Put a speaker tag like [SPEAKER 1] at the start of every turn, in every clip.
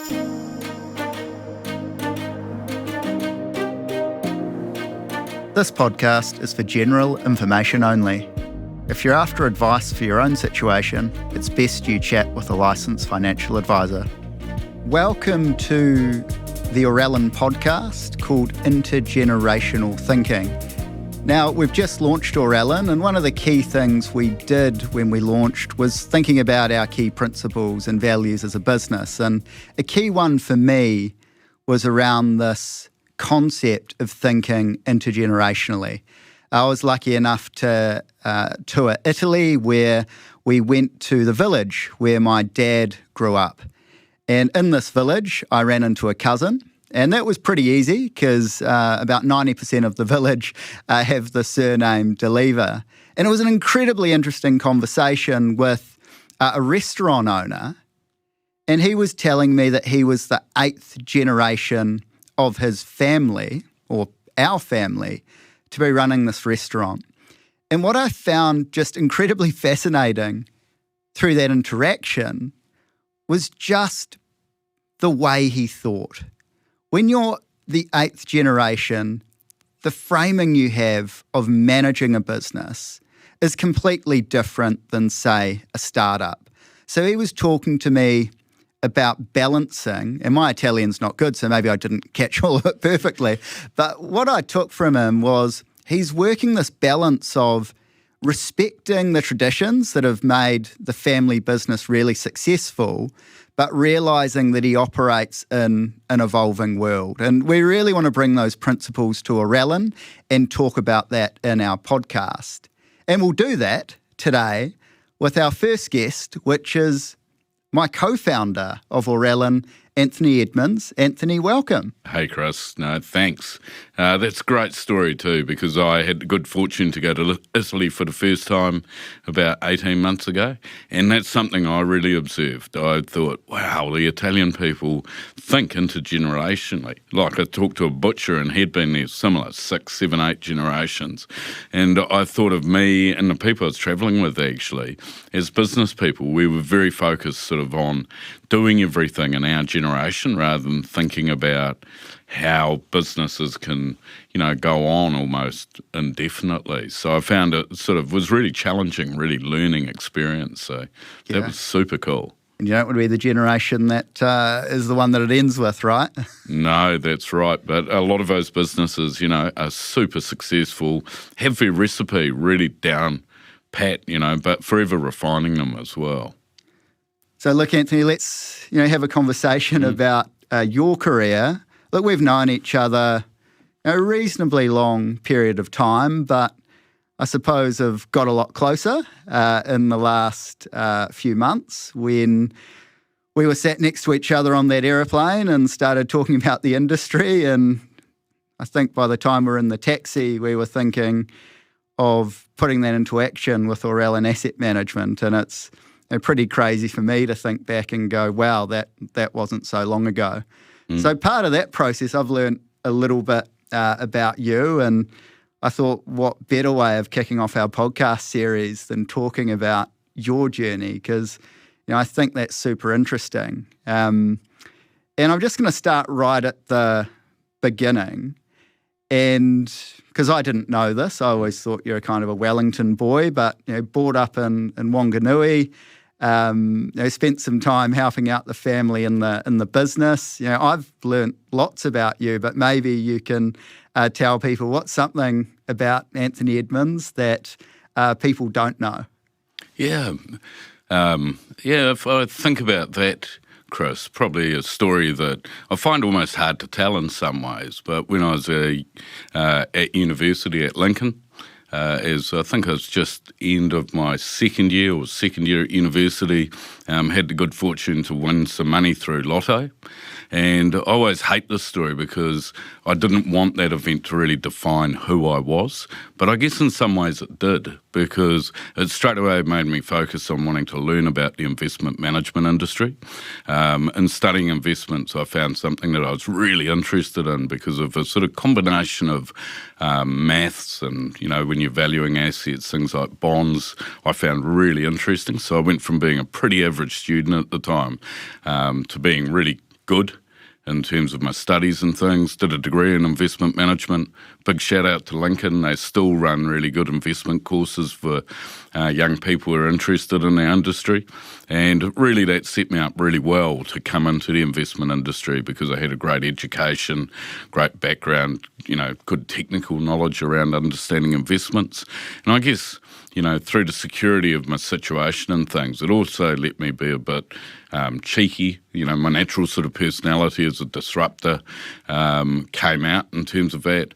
[SPEAKER 1] This podcast is for general information only. If you're after advice for your own situation, it's best you chat with a licensed financial advisor. Welcome to the Aurellan podcast called Intergenerational Thinking. Now, we've just launched Aurellan, and one of the key things we did when we launched was thinking about our key principles and values as a business. And a key one for me was around this concept of thinking intergenerationally. I was lucky enough to tour Italy, where we went to the village where my dad grew up. And in this village, I ran into a cousin, and that was pretty easy because about 90% of the village have the surname Leva. And it was an incredibly interesting conversation with a restaurant owner, and he was telling me that he was the 8th generation of his family, or our family, to be running this restaurant. And what I found just incredibly fascinating through that interaction was just the way he thought. When you're the 8th generation, the framing you have of managing a business is completely different than, say, a startup. So he was talking to me about balancing, and my Italian's not good, so maybe I didn't catch all of it perfectly, but what I took from him was he's working this balance of respecting the traditions that have made the family business really successful, but realising that he operates in an evolving world. And we really want to bring those principles to Aurellan and talk about that in our podcast. And we'll do that today with our first guest, which is my co-founder of Aurellan, Anthony Edmonds. Anthony, welcome.
[SPEAKER 2] Hey, Chris. No, thanks. That's a great story too, because I had the good fortune to go to Italy for the first time about 18 months ago, and that's something I really observed. I thought, wow, the Italian people think intergenerationally. Like, I talked to a butcher and he'd been there similar, 6, 7, 8 generations. And I thought of me and the people I was travelling with, actually, as business people. We were very focused sort of on doing everything in our generation rather than thinking about how businesses can, go on almost indefinitely. So I found it sort of was really challenging, really learning experience. So that was super cool.
[SPEAKER 1] And you don't want to be the generation that is the one that it ends with, right?
[SPEAKER 2] No, that's right. But a lot of those businesses, are super successful, have their recipe really down pat, but forever refining them as well.
[SPEAKER 1] So look, Anthony, let's have a conversation about your career. Look, we've known each other a reasonably long period of time, but I suppose have got a lot closer in the last few months when we were sat next to each other on that aeroplane and started talking about the industry. And I think by the time we were in the taxi, we were thinking of putting that into action with Aurellan Asset Management. And it's pretty crazy for me to think back and go, wow, that wasn't so long ago. So part of that process, I've learned a little bit about you, and I thought, what better way of kicking off our podcast series than talking about your journey, because I think that's super interesting. And I'm just going to start right at the beginning, and because I didn't know this, I always thought you're kind of a Wellington boy, but brought up in Wanganui. Spent some time helping out the family in the business. I've learnt lots about you, but maybe you can tell people what's something about Anthony Edmonds that people don't know.
[SPEAKER 2] Yeah. If I think about that, Chris, probably a story that I find almost hard to tell in some ways. But when I was at university at Lincoln, as I think I was just end of my second year at university, had the good fortune to win some money through Lotto. And I always hate this story because I didn't want that event to really define who I was. But I guess in some ways it did, because it straight away made me focus on wanting to learn about the investment management industry. In studying investments, I found something that I was really interested in because of a sort of combination of maths and, when you're valuing assets, things like bonds, I found really interesting. So I went from being a pretty average student at the time to being really good in terms of my studies and things. Did a degree in investment management. Big shout out to Lincoln. They still run really good investment courses for young people who are interested in our industry. And really that set me up really well to come into the investment industry because I had a great education, great background, good technical knowledge around understanding investments. And I guess, through the security of my situation and things, it also let me be a bit cheeky. My natural sort of personality as a disruptor came out in terms of that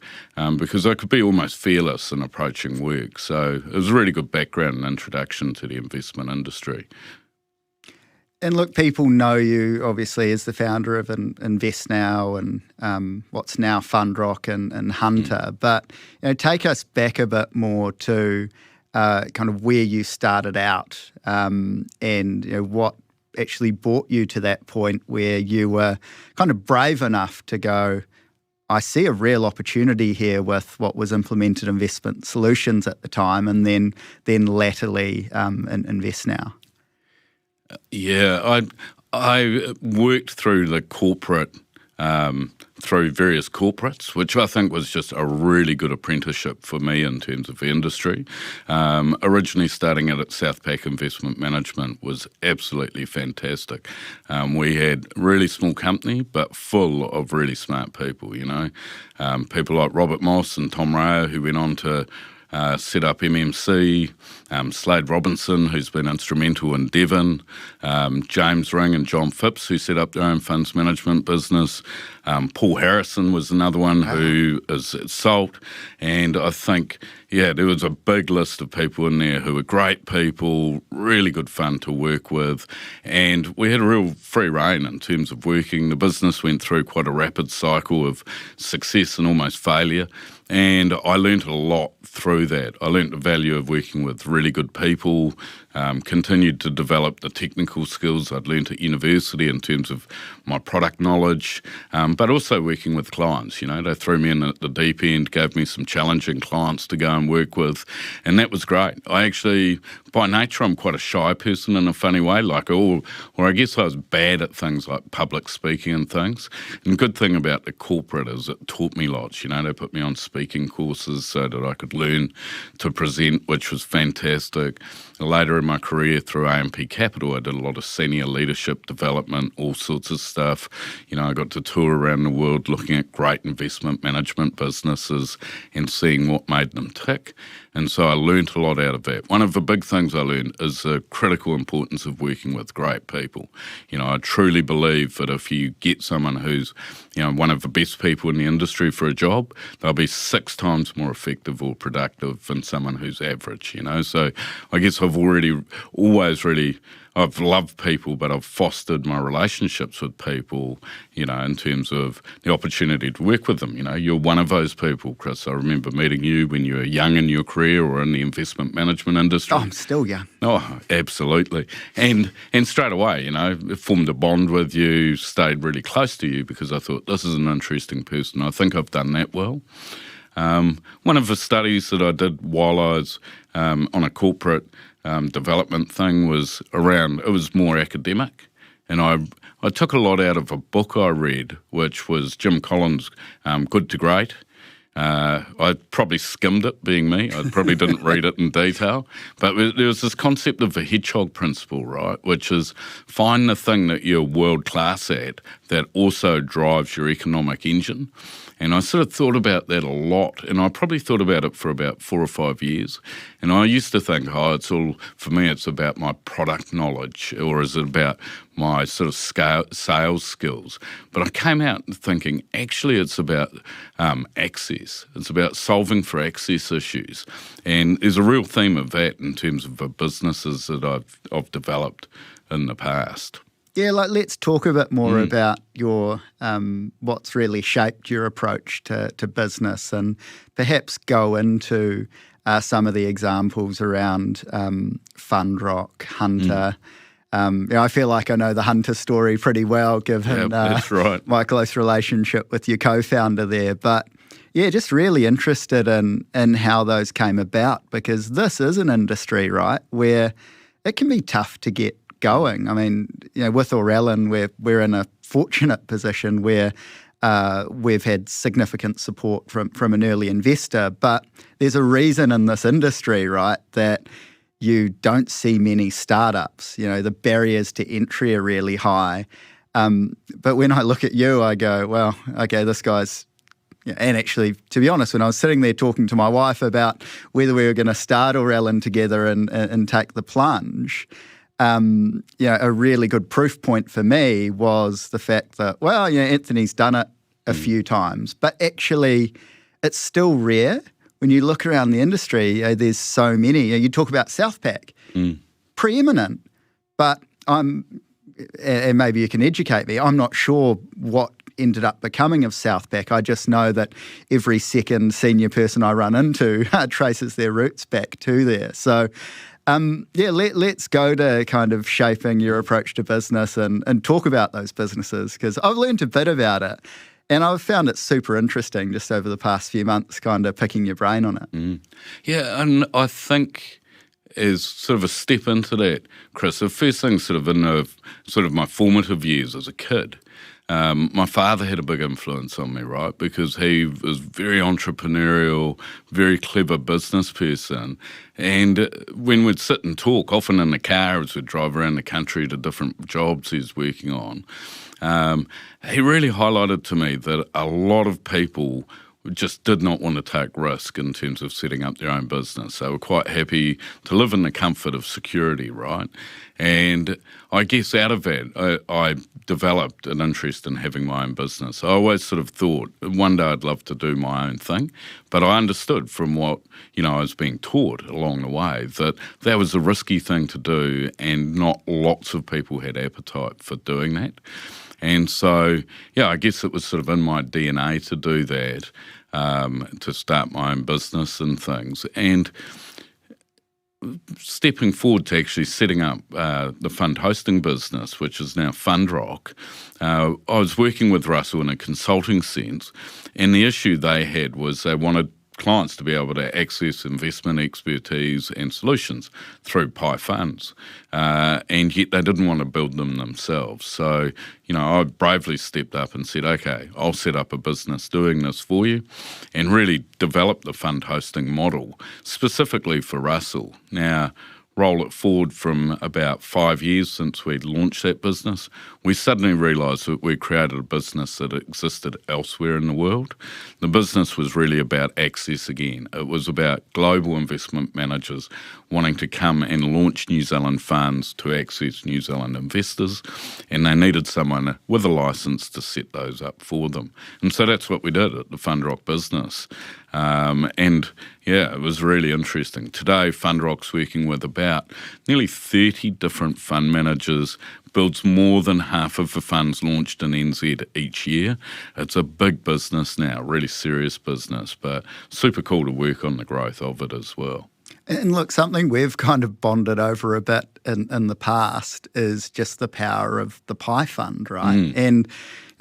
[SPEAKER 2] because I could be almost fearless in approaching work. So it was a really good background and introduction to the investment industry.
[SPEAKER 1] And look, people know you obviously as the founder of InvestNow and what's now Fundrock and Hunter. But take us back a bit more to kind of where you started out and what actually brought you to that point where you were kind of brave enough to go, I see a real opportunity here with what was implemented investment solutions at the time, and then latterly InvestNow.
[SPEAKER 2] Yeah, I worked through the corporate, through various corporates, which I think was just a really good apprenticeship for me in terms of the industry. Originally starting out at Southpack Investment Management was absolutely fantastic. We had a really small company, but full of really smart people, people like Robert Moss and Tom Rao, who went on to set up MMC, Slade Robinson, who's been instrumental in Devon, James Ring and John Phipps, who set up their own funds management business. Paul Harrison was another one who is at Salt. And I think, there was a big list of people in there who were great people, really good fun to work with. And we had a real free rein in terms of working. The business went through quite a rapid cycle of success and almost failure. And I learnt a lot through that. I learnt the value of working with really good people, continued to develop the technical skills I'd learnt at university in terms of my product knowledge, but also working with clients. They threw me in at the deep end, gave me some challenging clients to go and work with, and that was great. I actually, by nature, I'm quite a shy person in a funny way, or I guess I was bad at things like public speaking and things. And the good thing about the corporate is it taught me lots. They put me on speaking courses so that I could learn to present, which was fantastic. Later in my career through AMP Capital, I did a lot of senior leadership development, all sorts of stuff. I got to tour around the world looking at great investment management businesses and seeing what made them tick. And so I learnt a lot out of that. One of the big things I learned is the critical importance of working with great people. I truly believe that if you get someone who's, one of the best people in the industry for a job, they'll be 6 times more effective or productive than someone who's average, So I guess I've loved people, but I've fostered my relationships with people, in terms of the opportunity to work with them. You're one of those people, Chris. I remember meeting you when you were young in your career or in the investment management industry.
[SPEAKER 1] Oh, I'm still young.
[SPEAKER 2] Oh, absolutely. And straight away, formed a bond with you, stayed really close to you because I thought this is an interesting person. I think I've done that well. One of the studies that I did while I was on a corporate development thing was it was more academic. And I took a lot out of a book I read, which was Jim Collins' Good to Great. I probably skimmed it, being me. I probably didn't read it in detail. But there was this concept of the hedgehog principle, right, which is find the thing that you're world-class at that also drives your economic engine. And I sort of thought about that a lot, and I probably thought about it for about 4 or 5 years. And I used to think, for me, it's about my product knowledge, or is it about my sort of sales skills? But I came out thinking, actually, it's about access. It's about solving for access issues. And there's a real theme of that in terms of the businesses that I've developed in the past.
[SPEAKER 1] Yeah, let's talk a bit more about your what's really shaped your approach to business, and perhaps go into some of the examples around Fundrock, Hunter. I feel like I know the Hunter story pretty well, given
[SPEAKER 2] that's right.
[SPEAKER 1] my close relationship with your co-founder there. But yeah, just really interested in how those came about, because this is an industry, right, where it can be tough to get going. I mean, with Aurellan, we're in a fortunate position where we've had significant support from an early investor, but there's a reason in this industry, right, that you don't see many startups. The barriers to entry are really high. But when I look at you, I go, well, okay, this guy's... And actually, to be honest, when I was sitting there talking to my wife about whether we were going to start Aurellan together and take the plunge, a really good proof point for me was the fact that, Anthony's done it a few times, but actually it's still rare. When you look around the industry, there's so many. You talk about Southpack, preeminent, but and maybe you can educate me, I'm not sure what ended up becoming of Southpack. I just know that every second senior person I run into traces their roots back to there. So, let's go to kind of shaping your approach to business and talk about those businesses, because I've learned a bit about it and I've found it super interesting just over the past few months, kind of picking your brain on it.
[SPEAKER 2] Yeah, and I think as sort of a step into that, Chris, the first thing sort of in my formative years as a kid, my father had a big influence on me, right? Because he was very entrepreneurial, very clever business person. And when we'd sit and talk, often in the car as we'd drive around the country to different jobs he was working on, he really highlighted to me that a lot of people just did not want to take risk in terms of setting up their own business. They were quite happy to live in the comfort of security, right? And I guess out of that, I developed an interest in having my own business. I always sort of thought one day I'd love to do my own thing, but I understood from what I was being taught along the way that was a risky thing to do, and not lots of people had appetite for doing that. And so, I guess it was sort of in my DNA to do that, to start my own business and things. And stepping forward to actually setting up the fund hosting business, which is now FundRock, I was working with Russell in a consulting sense, and the issue they had was they wanted clients to be able to access investment expertise and solutions through PI funds, and yet they didn't want to build them themselves. So, I bravely stepped up and said, okay, I'll set up a business doing this for you, and really develop the fund hosting model specifically for Russell. Now, roll it forward from about 5 years since we'd launched that business, we suddenly realised that we created a business that existed elsewhere in the world. The business was really about access again. It was about global investment managers wanting to come and launch New Zealand funds to access New Zealand investors, and they needed someone with a licence to set those up for them. And so that's what we did at the FundRock business. It was really interesting. Today, FundRock's working with about nearly 30 different fund managers, builds more than half of the funds launched in NZ each year. It's a big business now, really serious business, but super cool to work on the growth of it as well.
[SPEAKER 1] And look, something we've kind of bonded over a bit in the past is just the power of the PI fund, right? And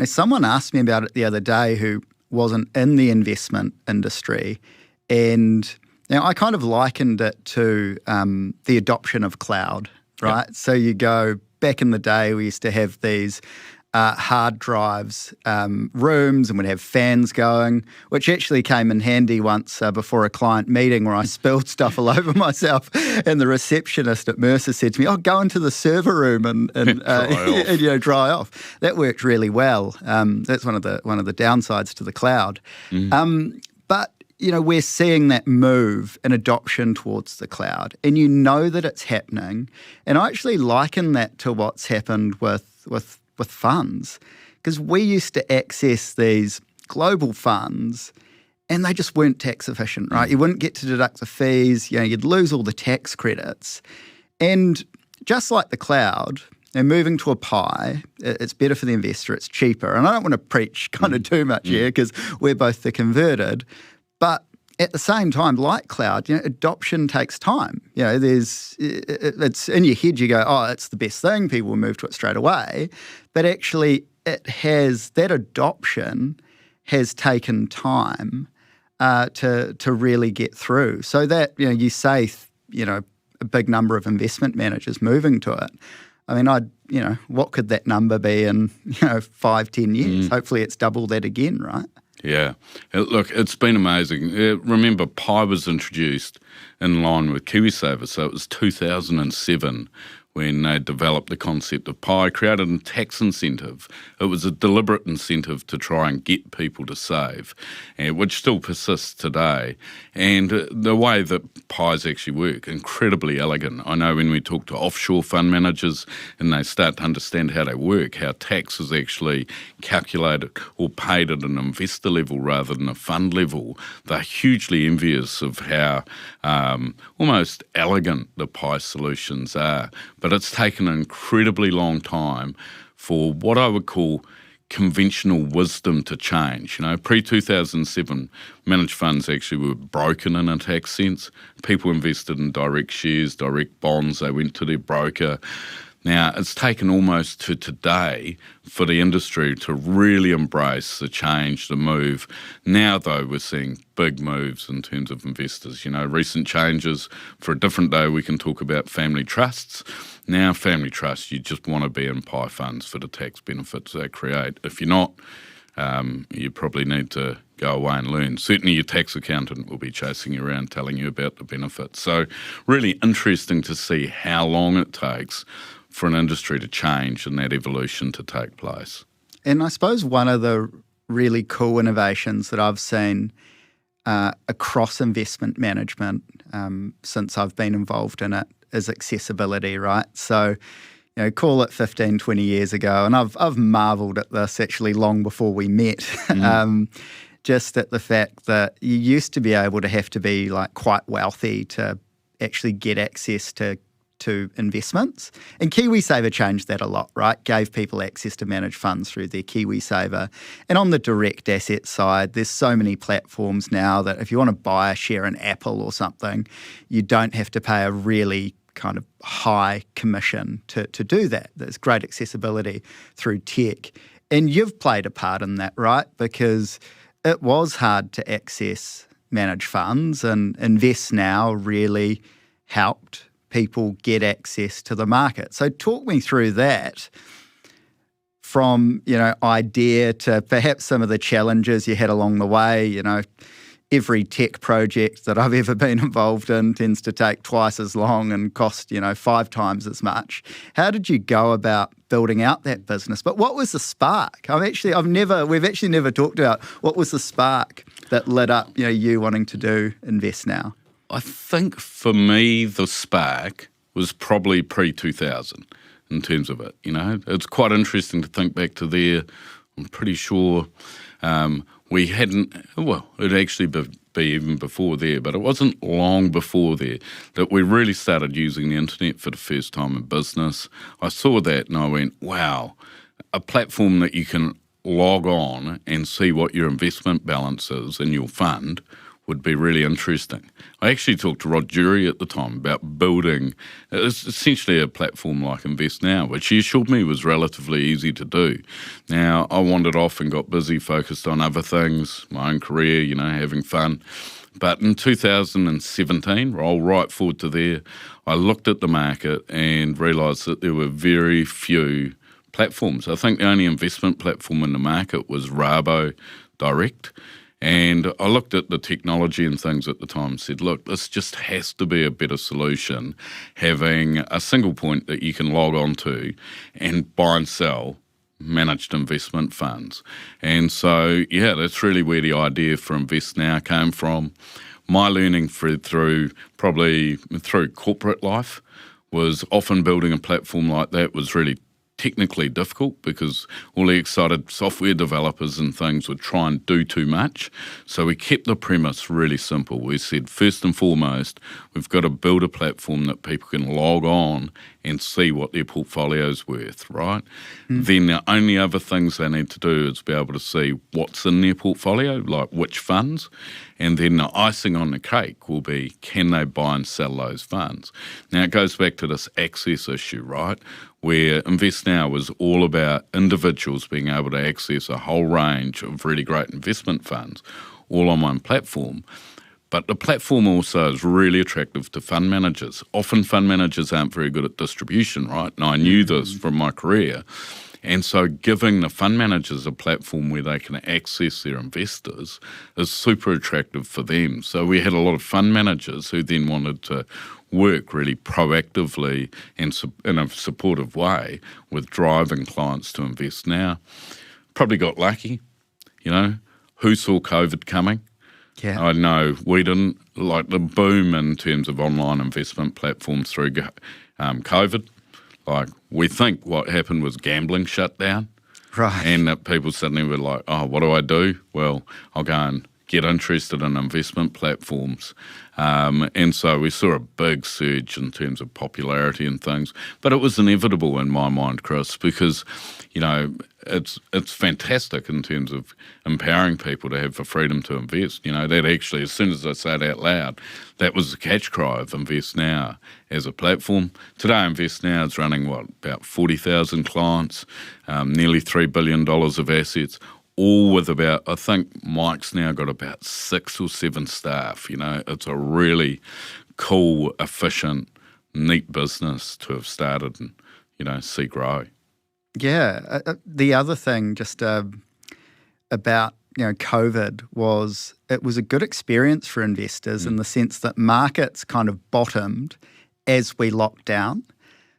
[SPEAKER 1] someone asked me about it the other day who wasn't in the investment industry, and I kind of likened it to the adoption of cloud, right? Yep. So you go, back in the day, we used to have these hard drives, rooms, and we'd have fans going, which actually came in handy once before a client meeting where I spilled stuff all over myself, and the receptionist at Mercer said to me, go into the server room and dry off. That worked really well. That's one of the downsides to the cloud. But we're seeing that move and adoption towards the cloud, and that it's happening. And I actually liken that to what's happened with funds, because we used to access these global funds and they just weren't tax efficient, right? You wouldn't get to deduct the fees, you'd lose all the tax credits. And just like the cloud, moving to a PI, it's better for the investor, it's cheaper. And I don't want to preach kind of too much here, because we're both the converted, but at the same time, like cloud, adoption takes time. It's in your head, you go, it's the best thing, people will move to it straight away. But actually, that adoption has taken time to really get through. So that, you say, a big number of investment managers moving to it. I mean, what could that number be in 5-10 years? Hopefully it's double that again, right?
[SPEAKER 2] Yeah. Look, it's been amazing. Remember, Pi was introduced in line with KiwiSaver, so it was 2007 when they developed the concept of Pi, created a tax incentive. It was a deliberate incentive to try and get people to save, which still persists today. And the way that Pi's actually work, incredibly elegant. I know when we talk to offshore fund managers and they start to understand how they work, how tax is actually calculated or paid at an investor level rather than a fund level, they're hugely envious of how almost elegant the Pi solutions are. But it's taken an incredibly long time for what I would call conventional wisdom to change. Pre-2007, managed funds actually were broken in a tax sense. People invested in direct shares, direct bonds. They went to their broker. Now, it's taken almost to today for the industry to really embrace the change, the move. Now, though, we're seeing big moves in terms of investors. Recent changes. For a different day, we can talk about family trusts. Now, family trusts, you just want to be in Pi funds for the tax benefits they create. If you're not, you probably need to go away and learn. Certainly your tax accountant will be chasing you around telling you about the benefits. So really interesting to see how long it takes for an industry to change and that evolution to take place.
[SPEAKER 1] And I suppose one of the really cool innovations that I've seen across investment management since I've been involved in it is accessibility, right? So, call it 15, 20 years ago, and I've marvelled at this actually long before we met, just at the fact that you used to be able to have to be quite wealthy to actually get access to investments. And KiwiSaver changed that a lot, right? Gave people access to managed funds through their KiwiSaver. And on the direct asset side, there's so many platforms now that if you want to buy a share in Apple or something, you don't have to pay a really kind of high commission to do that. There's great accessibility through tech. And you've played a part in that, right? Because it was hard to access managed funds, and InvestNow really helped people get access to the market. So talk me through that from, idea to perhaps some of the challenges you had along the way. Every tech project that I've ever been involved in tends to take twice as long and cost, 5 times as much. How did you go about building out that business? But what was the spark? We've actually never talked about what was the spark that lit up, you wanting to do InvestNow?
[SPEAKER 2] I think for me, the spark was probably pre-2000 in terms of it. It's quite interesting to think back to there. I'm pretty sure we hadn't, it'd actually be even before there, but it wasn't long before there that we really started using the internet for the first time in business. I saw that and I went, wow, a platform that you can log on and see what your investment balance is in your fund would be really interesting. I actually talked to Rod Jury at the time about building essentially a platform like InvestNow, which he assured me was relatively easy to do. Now, I wandered off and got busy, focused on other things, my own career, having fun. But in 2017, roll right forward to there, I looked at the market and realised that there were very few platforms. I think the only investment platform in the market was Rabo Direct. And I looked at the technology and things at the time and said, look, this just has to be a better solution, having a single point that you can log on to and buy and sell managed investment funds. And so, that's really where the idea for InvestNow came from. My learning through corporate life was often building a platform like that was really technically difficult because all the excited software developers and things would try and do too much. So we kept the premise really simple. We said, first and foremost, we've got to build a platform that people can log on and see what their portfolio's worth, right? Then the only other things they need to do is be able to see what's in their portfolio, like which funds, and then the icing on the cake will be, can they buy and sell those funds? Now, it goes back to this access issue, right, where InvestNow was all about individuals being able to access a whole range of really great investment funds all on one platform. But the platform also is really attractive to fund managers. Often fund managers aren't very good at distribution, right? And I knew this from my career. And so giving the fund managers a platform where they can access their investors is super attractive for them. So we had a lot of fund managers who then wanted to work really proactively and in a supportive way with driving clients to invest now. Probably got lucky, Who saw COVID coming?
[SPEAKER 1] Yeah.
[SPEAKER 2] I know we didn't. Like the boom in terms of online investment platforms through COVID, like we think what happened was gambling shut down.
[SPEAKER 1] Right.
[SPEAKER 2] And that people suddenly were like, oh, what do I do? Well, I'll go and get interested in investment platforms. And so we saw a big surge in terms of popularity and things. But it was inevitable in my mind, Chris, because, it's fantastic in terms of empowering people to have the freedom to invest. That actually, as soon as I say it out loud, that was the catch cry of InvestNow as a platform. Today, InvestNow is running, about 40,000 clients, nearly $3 billion of assets, all with about, I think Mike's now got about 6 or 7 staff. It's a really cool, efficient, neat business to have started and, see grow.
[SPEAKER 1] Yeah. The other thing just about COVID was it was a good experience for investors in the sense that markets kind of bottomed as we locked down.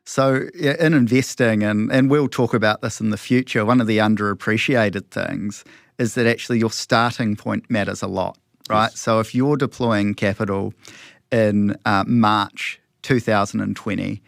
[SPEAKER 1] So in investing, and we'll talk about this in the future, one of the underappreciated things is that actually your starting point matters a lot, right? Yes. So if you're deploying capital in March 2020,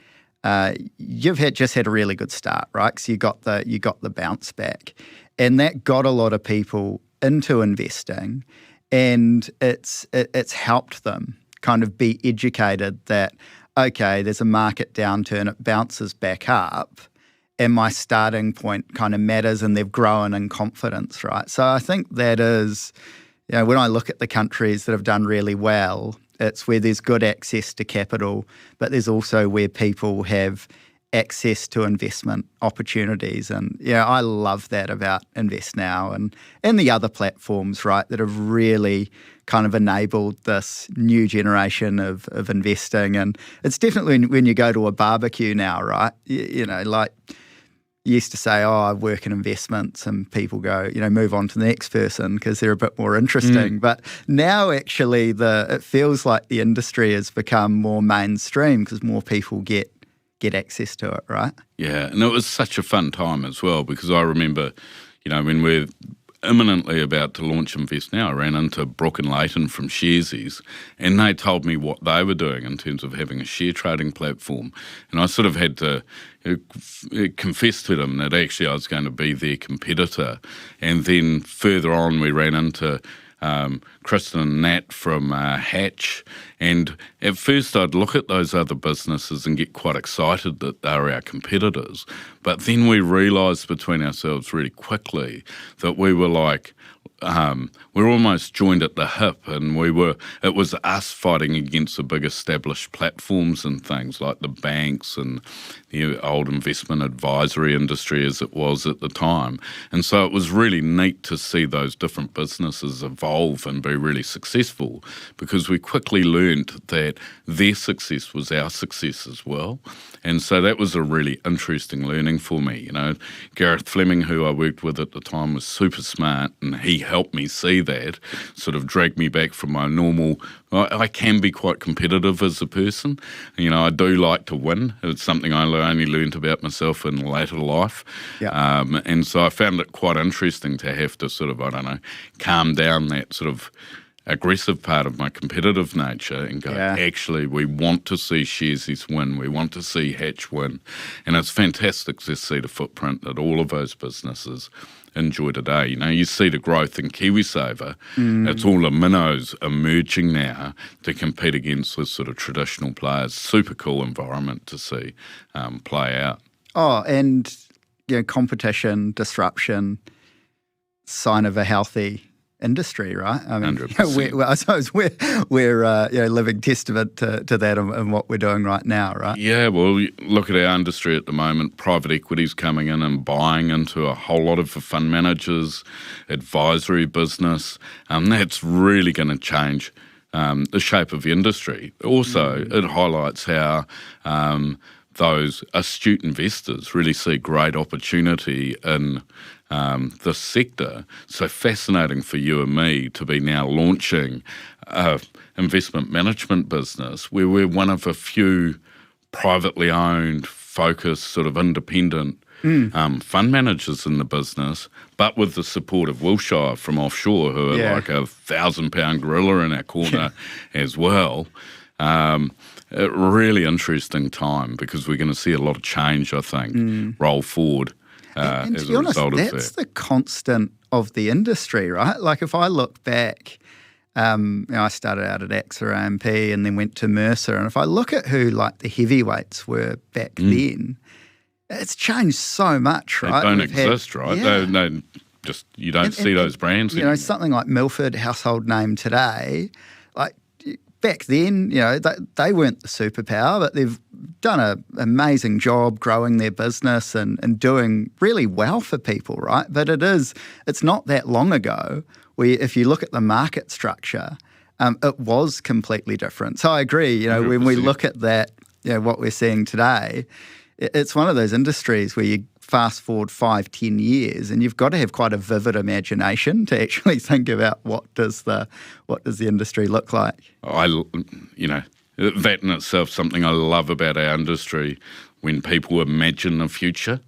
[SPEAKER 1] you've just had a really good start, right? Because you got the bounce back, and that got a lot of people into investing, and it's helped them kind of be educated that, okay, there's a market downturn, it bounces back up, and my starting point kind of matters, and they've grown in confidence, right? So I think that is, when I look at the countries that have done really well, it's where there's good access to capital, but there's also where people have access to investment opportunities. And I love that about InvestNow and the other platforms, right, that have really kind of enabled this new generation of investing. And it's definitely when you go to a barbecue now, right, like you used to say, oh, I work in investments, and people go, move on to the next person because they're a bit more interesting. But now actually it feels like the industry has become more mainstream because more people get access to it, right?
[SPEAKER 2] Yeah, and it was such a fun time as well because I remember, when we're imminently about to launch InvestNow, I ran into Brooke and Leighton from Sharesies, and they told me what they were doing in terms of having a share trading platform. And I sort of had to confess to them that actually I was going to be their competitor. And then further on, we ran into Kristen and Nat from Hatch, and at first I'd look at those other businesses and get quite excited that they were our competitors, but then we realised between ourselves really quickly that we were like, we're almost joined at the hip, and it was us fighting against the big established platforms and things like the banks and the old investment advisory industry as it was at the time. And so it was really neat to see those different businesses evolve and be really successful, because we quickly learned that their success was our success as well. And so that was a really interesting learning for me. Gareth Fleming, who I worked with at the time, was super smart, and he helped me see that, sort of dragged me back from my normal. I can be quite competitive as a person. I do like to win. It's something I only learned about myself in later life. Yeah. And so I found it quite interesting to have to sort of, calm down that sort of aggressive part of my competitive nature and go, actually, we want to see Sharesies win. We want to see Hatch win. And it's fantastic to see the footprint that all of those businesses enjoy today. You see the growth in KiwiSaver. It's all the minnows emerging now to compete against the sort of traditional players. Super cool environment to see play out. Oh,
[SPEAKER 1] and competition, disruption, sign of a healthy industry, right? I mean,
[SPEAKER 2] 100%.
[SPEAKER 1] I suppose we're living testament to that and what we're doing right now, right?
[SPEAKER 2] Yeah, well, look at our industry at the moment. Private equity's coming in and buying into a whole lot of the fund managers, advisory business. That's really going to change the shape of the industry. Also, it highlights how those astute investors really see great opportunity in this sector. So fascinating for you and me to be now launching an investment management business where we're one of a few privately owned, focused, sort of independent fund managers in the business, but with the support of Wilshire from offshore, who are like a 1,000-pound gorilla in our corner as well. A really interesting time because we're going to see a lot of change, I think, roll forward
[SPEAKER 1] and
[SPEAKER 2] as
[SPEAKER 1] to be
[SPEAKER 2] a
[SPEAKER 1] honest,
[SPEAKER 2] result of that.
[SPEAKER 1] that's the constant of the industry, right? Like if I look back, I started out at AXA AMP and then went to Mercer, and if I look at who like the heavyweights were back then, it's changed so much, right?
[SPEAKER 2] They don't exist, right? Yeah. Just you don't see those brands anymore.
[SPEAKER 1] Something like Milford, household name today, like back then, they weren't the superpower, but they've done an amazing job growing their business and doing really well for people, right? But it's not that long ago where if you look at the market structure, it was completely different. So I agree, 100%. When we look at that, what we're seeing today, it's one of those industries where you fast forward 5-10 years and you've got to have quite a vivid imagination to actually think about what does the industry look like.
[SPEAKER 2] That in itself something I love about our industry. When people imagine the future,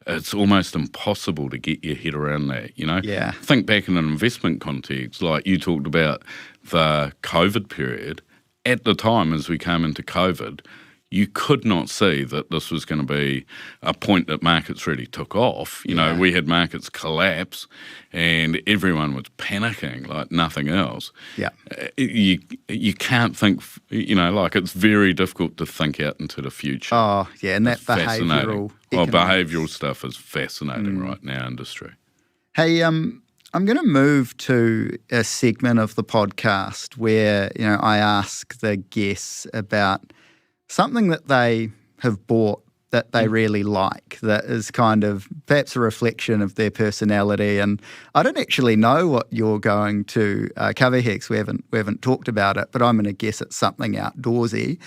[SPEAKER 2] it's almost impossible to get your head around that,
[SPEAKER 1] Yeah.
[SPEAKER 2] Think back in an investment context, like you talked about the COVID period. At the time, as we came into COVID, you could not see that this was going to be a point that markets really took off. We had markets collapse and everyone was panicking like nothing else. Yeah. You can't think, it's very difficult to think out into the future.
[SPEAKER 1] Oh, yeah, and that behavioural...
[SPEAKER 2] behavioural stuff is fascinating right now, industry.
[SPEAKER 1] Hey, I'm going to move to a segment of the podcast where, I ask the guests about something that they have bought that they really like, that is kind of perhaps a reflection of their personality. And I don't actually know what you're going to cover here because we haven't talked about it, but I'm going to guess it's something outdoorsy,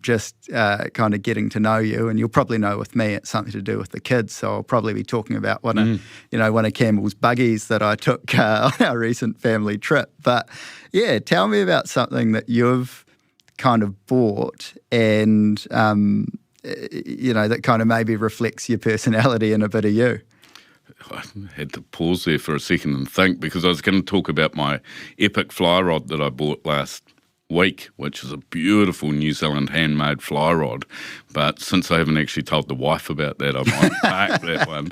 [SPEAKER 1] just kind of getting to know you. And you'll probably know with me it's something to do with the kids, so I'll probably be talking about one of Campbell's buggies that I took on our recent family trip. But yeah, tell me about something that you've kind of bought and that kind of maybe reflects your personality and a bit of you.
[SPEAKER 2] I had to pause there for a second and think because I was going to talk about my epic fly rod that I bought last week, which is a beautiful New Zealand handmade fly rod. But since I haven't actually told the wife about that, I might park that one.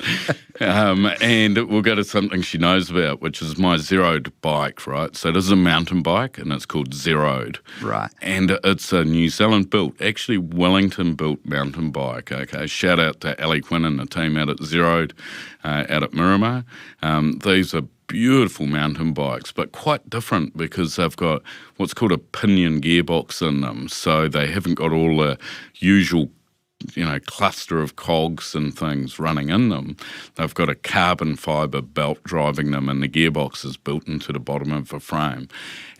[SPEAKER 2] And we'll go to something she knows about, which is my Zeroed bike, right? So this is a mountain bike and it's called Zeroed.
[SPEAKER 1] Right.
[SPEAKER 2] And it's a New Zealand built, actually Wellington built mountain bike, okay? Shout out to Ali Quinn and the team out at Zeroed, out at Miramar. These are beautiful mountain bikes, but quite different because they've got what's called a pinion gearbox in them. So they haven't got all the usual, cluster of cogs and things running in them. They've got a carbon fibre belt driving them and the gearbox is built into the bottom of the frame.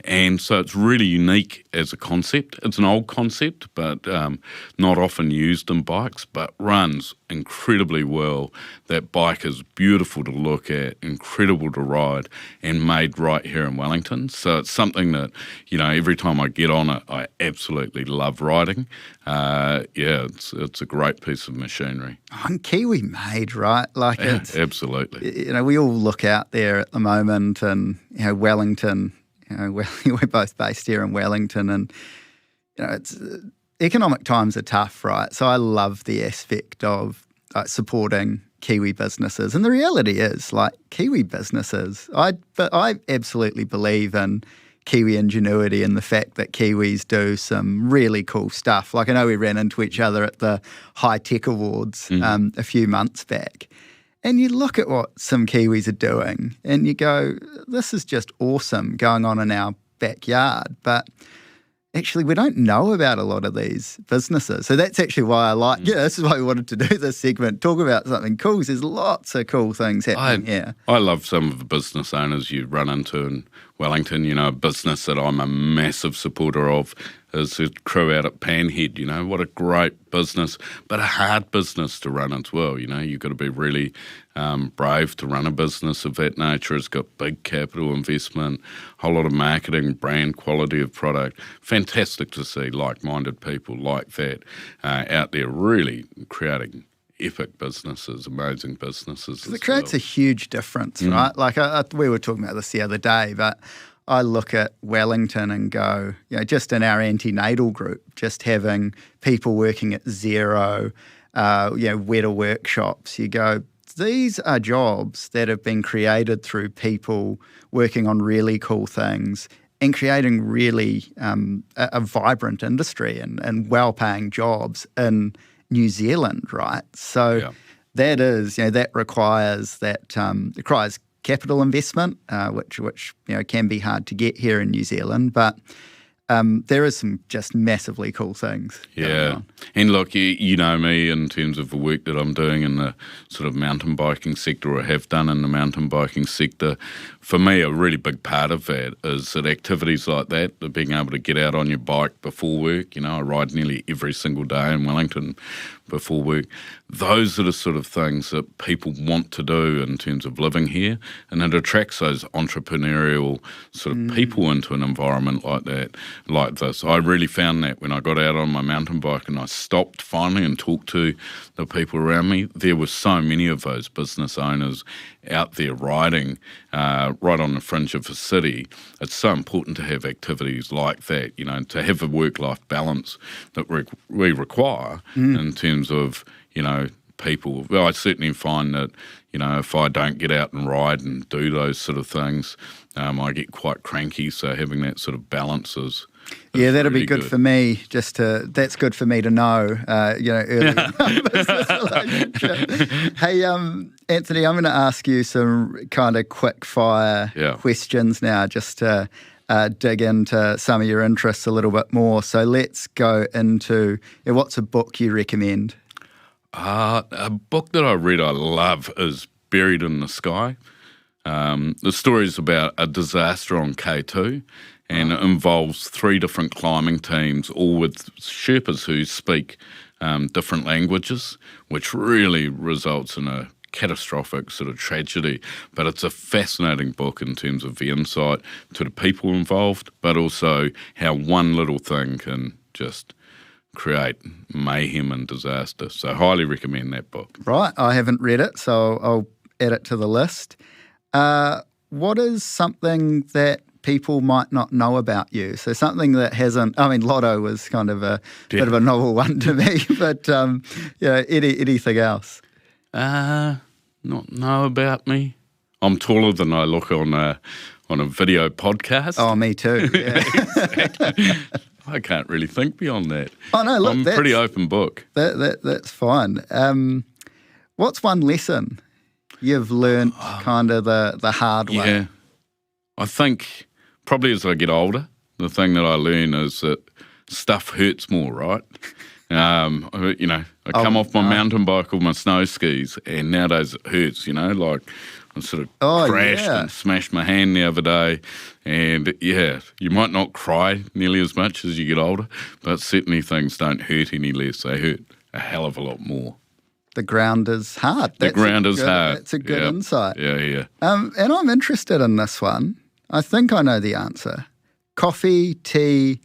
[SPEAKER 2] And so it's really unique as a concept. It's an old concept, but not often used in bikes, but runs incredibly well. That bike is beautiful to look at, incredible to ride, and made right here in Wellington. So it's something that, every time I get on it, I absolutely love riding. It's a great piece of machinery.
[SPEAKER 1] And Kiwi made, right? Like it's
[SPEAKER 2] absolutely.
[SPEAKER 1] We all look out there at the moment, and Wellington. We're both based here in Wellington, and it's economic times are tough, right? So I love the aspect of supporting Kiwi businesses, and the reality is, Kiwi businesses. I absolutely believe in Kiwi ingenuity and the fact that Kiwis do some really cool stuff. I know we ran into each other at the High Tech Awards a few months back. And you look at what some Kiwis are doing and you go, this is just awesome going on in our backyard. But actually, we don't know about a lot of these businesses. So that's actually why this is why we wanted to do this segment, talk about something cool, because there's lots of cool things happening here.
[SPEAKER 2] I love some of the business owners you run into and Wellington, a business that I'm a massive supporter of is the crew out at Panhead. What a great business, but a hard business to run as well. You've got to be really brave to run a business of that nature. It's got big capital investment, a whole lot of marketing, brand, quality of product. Fantastic to see like-minded people like that out there really creating epic businesses, amazing businesses.
[SPEAKER 1] It creates a huge difference, right? Like we were talking about this the other day, but I look at Wellington and go, just in our antenatal group, just having people working at Xero, Weta workshops, you go, these are jobs that have been created through people working on really cool things and creating really a vibrant industry and well-paying jobs in New Zealand, right? So that is, that requires capital investment, which can be hard to get here in New Zealand, but there is some just massively cool things going on.
[SPEAKER 2] And look, you know me in terms of the work that I'm doing in the sort of mountain biking sector, or have done in the mountain biking sector. For me, a really big part of that is that activities like that, being able to get out on your bike before work. I ride nearly every single day in Wellington before work. Those are the sort of things that people want to do in terms of living here, and it attracts those entrepreneurial sort of people into an environment like this. I really found that when I got out on my mountain bike and I stopped finally and talked to the people around me, there were so many of those business owners out there riding right on the fringe of the city. It's so important to have activities like that, to have a work-life balance that we require in terms of, people. Well, I certainly find that, if I don't get out and ride and do those sort of things, I get quite cranky. So having that sort of balance is
[SPEAKER 1] that'll be good for me. That's good for me to know. Early in our business relationship. Hey, Anthony, I'm going to ask you some kind of quick fire questions now, just to dig into some of your interests a little bit more. So let's go into what's a book you recommend?
[SPEAKER 2] A book that I read I love is Buried in the Sky. The story is about a disaster on K2, and it involves 3 different climbing teams, all with Sherpas who speak different languages, which really results in a catastrophic sort of tragedy. But it's a fascinating book in terms of the insight to the people involved, but also how one little thing can just create mayhem and disaster. So highly recommend that book.
[SPEAKER 1] Right, I haven't read it, so I'll add it to the list. What is something that people might not know about you? So something that hasn't, Lotto was kind of a bit of a novel one to me, but anything else?
[SPEAKER 2] Not know about me. I'm taller than I look on a video podcast.
[SPEAKER 1] Oh, me too. Yeah.
[SPEAKER 2] Exactly. I can't really think beyond that.
[SPEAKER 1] Oh no, look,
[SPEAKER 2] I'm a pretty open book.
[SPEAKER 1] That's fine. What's one lesson you've learnt kind of the hard way?
[SPEAKER 2] Yeah, I think probably as I get older, the thing that I learn is that stuff hurts more, right? I come off my mountain bike or my snow skis, and nowadays it hurts, like I sort of crashed and smashed my hand the other day. And you might not cry nearly as much as you get older, but certainly things don't hurt any less. They hurt a hell of a lot more.
[SPEAKER 1] The ground is hard.
[SPEAKER 2] The ground is hard.
[SPEAKER 1] That's a good insight.
[SPEAKER 2] Yeah.
[SPEAKER 1] And I'm interested in this one. I think I know the answer. Coffee, tea,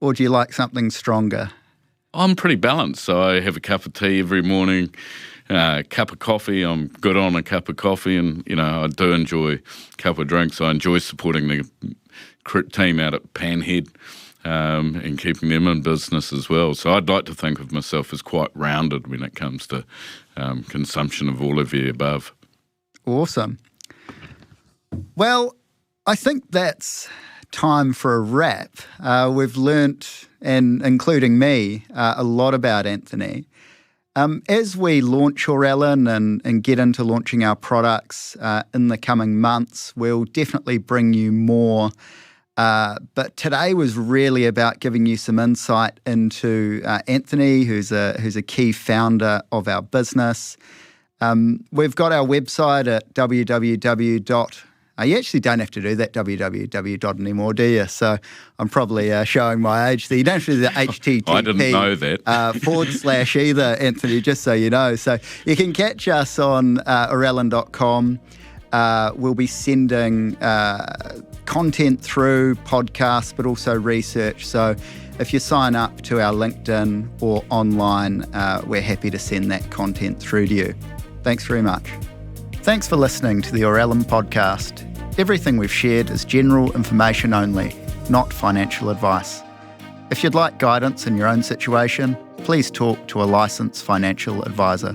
[SPEAKER 1] or do you like something stronger?
[SPEAKER 2] I'm pretty balanced. So I have a cup of tea every morning, a cup of coffee. I'm good on a cup of coffee, and, I do enjoy a couple of drinks. I enjoy supporting the team out at Panhead and keeping them in business as well. So I'd like to think of myself as quite rounded when it comes to consumption of all of the above.
[SPEAKER 1] Awesome. Well, I think that's time for a wrap. We've learnt, and including me, a lot about Anthony. As we launch Aurellan and get into launching our products in the coming months, we'll definitely bring you more. But today was really about giving you some insight into Anthony, who's a key founder of our business. We've got our website at You actually don't have to do that www anymore, do you? So I'm probably showing my age there. You don't have to do the HTTP.
[SPEAKER 2] I didn't know that.
[SPEAKER 1] / either, Anthony, just so you know. So you can catch us on Aurellan.com. We'll be sending content through podcasts, but also research. So if you sign up to our LinkedIn or online, we're happy to send that content through to you. Thanks very much. Thanks for listening to the Aurellan podcast. Everything we've shared is general information only, not financial advice. If you'd like guidance in your own situation, please talk to a licensed financial advisor.